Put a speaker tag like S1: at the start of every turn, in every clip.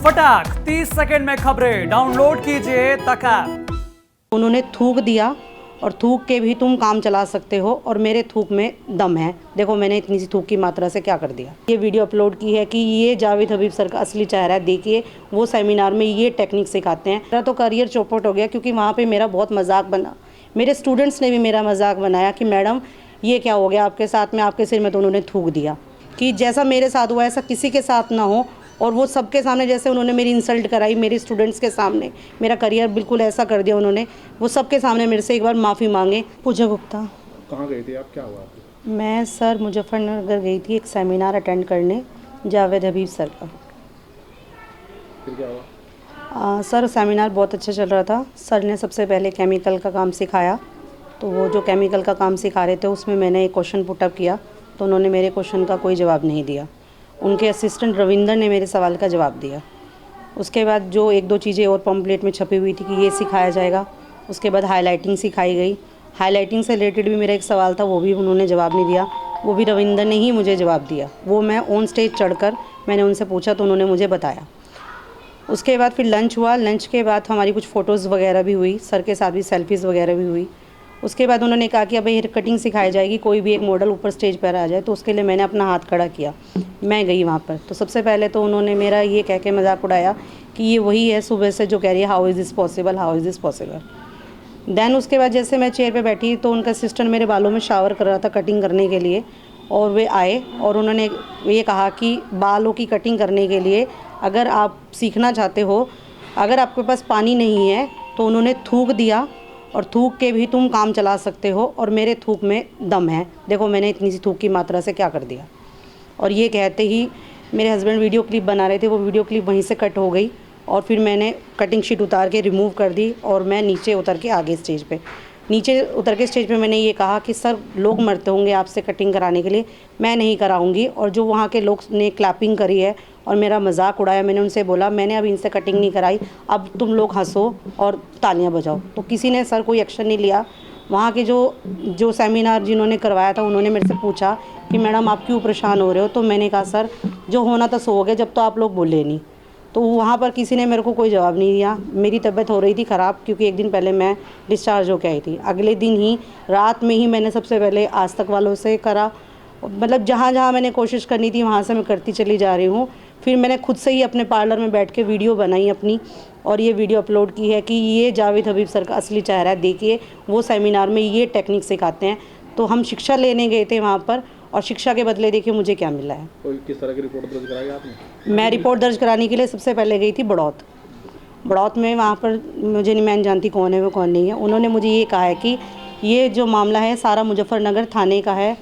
S1: फटाक 30 सेकंड में खबरें डाउनलोड कीजिए तक ऐप।
S2: उन्होंने थूक दिया और थूक के भी तुम काम चला सकते हो और मेरे थूक में दम है। देखो मैंने इतनी सी थूक की मात्रा से क्या कर दिया। ये वीडियो अपलोड की है कि ये जावेद हबीब सर का असली चेहरा है। देखिए वो सेमिनार में ये टेक्निक सिखाते हैं। मेरा तो करियर चौपट हो गया क्योंकि वहाँ पे मेरा बहुत मजाक बना। मेरे स्टूडेंट्स ने भी मेरा मजाक बनाया कि मैडम ये क्या हो गया आपके साथ में, आपके सिर में तो उन्होंने थूक दिया। कि जैसा मेरे साथ हुआ ऐसा किसी के साथ ना हो। और वो सबके सामने जैसे उन्होंने मेरी इंसल्ट कराई मेरे स्टूडेंट्स के सामने, मेरा करियर बिल्कुल ऐसा कर दिया उन्होंने। वो सबके सामने मेरे से एक बार माफ़ी मांगे। पूजा गुप्ता।
S3: कहाँ गई थी आप, क्या हुआ आपको?
S2: मैं सर मुजफ्फरनगर गई थी एक सेमिनार अटेंड करने जावेद हबीब सर का।
S3: फिर क्या हुआ?
S2: सर सेमिनार बहुत अच्छा चल रहा था। सर ने सबसे पहले केमिकल का काम सिखाया। तो वो जो केमिकल का काम सिखा रहे थे उसमें मैंने एक क्वेश्चन पुटअप किया तो उन्होंने मेरे क्वेश्चन का कोई जवाब नहीं दिया। उनके असिस्टेंट रविंदर ने मेरे सवाल का जवाब दिया। उसके बाद जो एक दो चीज़ें और पम्पलेट में छपी हुई थी कि ये सिखाया जाएगा। उसके बाद हाईलाइटिंग सिखाई गई। हाईलाइटिंग से रिलेटेड भी मेरा एक सवाल था, वो भी उन्होंने जवाब नहीं दिया। वो भी रविंदर ने ही मुझे जवाब दिया। वो मैं ऑन स्टेज चढ़कर मैंने उनसे पूछा तो उन्होंने मुझे बताया। उसके बाद फिर लंच हुआ। लंच के बाद हमारी कुछ फ़ोटोज़ वगैरह भी हुई, सर के साथ भी सेल्फीज़ वगैरह भी हुई। उसके बाद उन्होंने कहा कि अब हेयर कटिंग सिखाई जाएगी, कोई भी एक मॉडल ऊपर स्टेज पर आ जाए। तो उसके लिए मैंने अपना हाथ खड़ा किया। मैं गई वहाँ पर तो सबसे पहले तो उन्होंने मेरा ये कह के मजाक उड़ाया कि ये वही है सुबह से जो कह रही है how is this possible, how is this possible. Then उसके बाद जैसे मैं चेयर पे बैठी तो उनका असिस्टेंट मेरे बालों में शावर कर रहा था कटिंग करने के लिए। और वे आए और उन्होंने ये कहा कि बालों की कटिंग करने के लिए अगर आप सीखना चाहते हो, अगर आपके पास पानी नहीं है तो उन्होंने थूक दिया और थूक के भी तुम काम चला सकते हो और मेरे थूक में दम है। देखो मैंने इतनी सी थूक की मात्रा से क्या कर दिया। और ये कहते ही मेरे हस्बैंड वीडियो क्लिप बना रहे थे, वो वीडियो क्लिप वहीं से कट हो गई और फिर मैंने कटिंग शीट उतार के रिमूव कर दी और मैं नीचे उतर के आगे स्टेज पे मैंने ये कहा कि सर लोग मरते होंगे आपसे कटिंग कराने के लिए, मैं नहीं कराऊंगी। और जो वहाँ के लोग ने क्लैपिंग करी है और मेरा मजाक उड़ाया, मैंने उनसे बोला मैंने अब इनसे कटिंग नहीं कराई, अब तुम लोग हंसो और तालियां बजाओ। तो किसी ने सर कोई एक्शन नहीं लिया। वहाँ के जो सेमिनार जिन्होंने करवाया था उन्होंने मेरे से पूछा कि मैडम आप क्यों परेशान हो रहे हो। तो मैंने कहा सर जो होना था सो हो गया, जब तो आप लोग बोले नहीं। तो वहाँ पर किसी ने मेरे को कोई जवाब नहीं दिया। मेरी तबीयत हो रही थी ख़राब क्योंकि एक दिन पहले मैं डिस्चार्ज होकर आई थी। अगले दिन ही रात में ही मैंने सबसे पहले आज तक वालों से करा, मतलब जहाँ जहाँ मैंने कोशिश करनी थी वहाँ से मैं करती चली जा रही हूँ। फिर मैंने खुद से ही अपने पार्लर में बैठ के वीडियो बनाई अपनी और ये वीडियो अपलोड की है कि ये जावेद हबीब सर का असली चेहरा है। देखिए वो सेमिनार में ये टेक्निक सिखाते हैं। तो हम शिक्षा लेने गए थे वहाँ पर और शिक्षा के बदले देखिए मुझे क्या मिला है।
S3: कोई किस तरह की रिपोर्ट दर्ज कराई आपने?
S2: मैं रिपोर्ट दर्ज कराने के लिए सबसे पहले गई थी बड़ौत में। वहाँ पर मुझे नहीं, मैं जानती कौन है वो कौन नहीं है। उन्होंने मुझे ये कहा है कि ये जो मामला है सारा मुजफ्फरनगर थाने का है,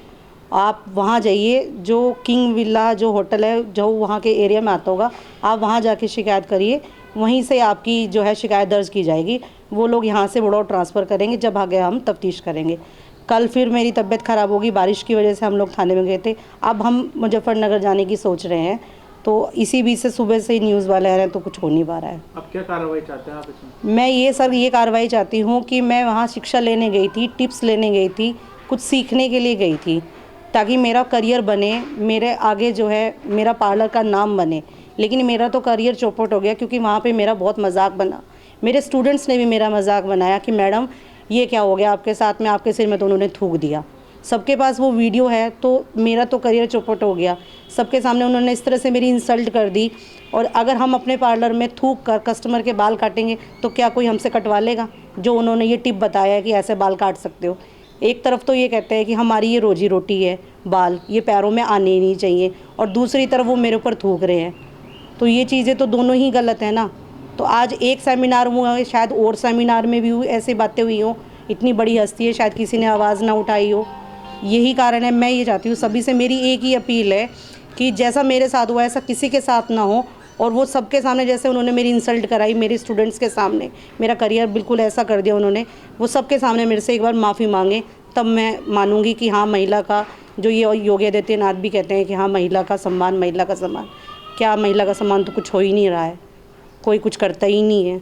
S2: आप वहाँ जाइए, जो किंग विला जो होटल है जो वहाँ के एरिया में आता होगा आप वहाँ जाके शिकायत करिए, वहीं से आपकी जो है शिकायत दर्ज की जाएगी। वो लोग यहाँ से बड़ौत ट्रांसफ़र करेंगे, जब आगे हम तफ्तीश करेंगे। कल फिर मेरी तबीयत ख़राब होगी, बारिश की वजह से हम लोग थाने में गए थे। अब हम मुजफ्फरनगर जाने की सोच रहे हैं। तो इसी बीच से सुबह से ही न्यूज़ वाले आ रहे हैं तो कुछ हो नहीं पा रहा है।
S3: अब क्या कार्रवाई चाहते हैं आप इसमें?
S2: मैं ये कार्रवाई चाहती हूँ कि मैं वहाँ शिक्षा लेने गई थी, टिप्स लेने गई थी, कुछ सीखने के लिए गई थी ताकि मेरा करियर बने, मेरे आगे जो है मेरा पार्लर का नाम बने। लेकिन मेरा तो करियर चौपट हो गया क्योंकि वहाँ पे मेरा बहुत मजाक बना। मेरे स्टूडेंट्स ने भी मेरा मजाक बनाया कि मैडम ये क्या हो गया आपके साथ में, आपके सिर में तो उन्होंने थूक दिया। सबके पास वो वीडियो है। तो मेरा तो करियर चौपट हो गया। सबके सामने उन्होंने इस तरह से मेरी इंसल्ट कर दी। और अगर हम अपने पार्लर में थूक कर कस्टमर के बाल काटेंगे तो क्या कोई हमसे कटवा लेगा? जो उन्होंने ये टिप बताया है कि ऐसे बाल काट सकते हो। एक तरफ तो ये कहते हैं कि हमारी ये रोजी रोटी है, बाल ये पैरों में आने ही नहीं चाहिए, और दूसरी तरफ वो मेरे ऊपर थूक रहे हैं। तो ये चीज़ें तो दोनों ही गलत है ना। तो आज एक सेमिनार हुआ है, शायद और सेमिनार में भी ऐसी बातें हुई हों। इतनी बड़ी हस्ती है, शायद किसी ने आवाज़ ना उठाई हो। यही कारण है। मैं ये चाहती हूँ सभी से, मेरी एक ही अपील है कि जैसा मेरे साथ हुआ ऐसा किसी के साथ ना हो। और वो सबके सामने जैसे उन्होंने मेरी इंसल्ट कराई मेरे स्टूडेंट्स के सामने, मेरा करियर बिल्कुल ऐसा कर दिया उन्होंने, वो सबके सामने मेरे से एक बार माफ़ी मांगे, तब मैं मानूंगी कि हाँ महिला का जो ये योगी आदित्यनाथ भी कहते हैं कि हाँ महिला का सम्मान, महिला का सम्मान। क्या महिला का सम्मान तो कुछ हो ही नहीं रहा है, कोई कुछ करता ही नहीं है।